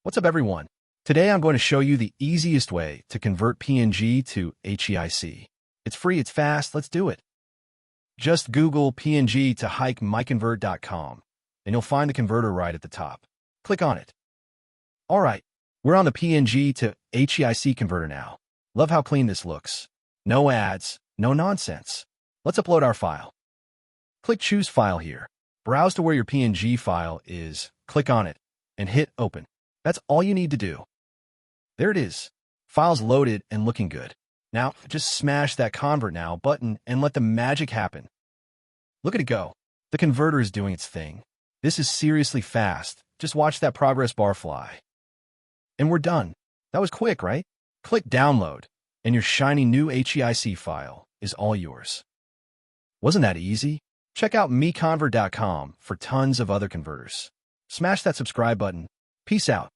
What's up, everyone? Today I'm going to show you the easiest way to convert PNG to HEIC. It's free, it's fast, let's do it. Just Google PNG to HEIC MiConvert.com, and you'll find the converter right at the top. Click on it. All right, we're on the PNG to HEIC converter now. Love how clean this looks. No ads, no nonsense. Let's upload our file. Click Choose File here. Browse to where your PNG file is, click on it, and hit Open. That's all you need to do. There it is. File's loaded and looking good. Now, just smash that Convert Now button and let the magic happen. Look at it go. The converter is doing its thing. This is seriously fast. Just watch that progress bar fly. And we're done. That was quick, right? Click Download, and your shiny new HEIC file is all yours. Wasn't that easy? Check out MiConvert.com for tons of other converters. Smash that subscribe button. Peace out.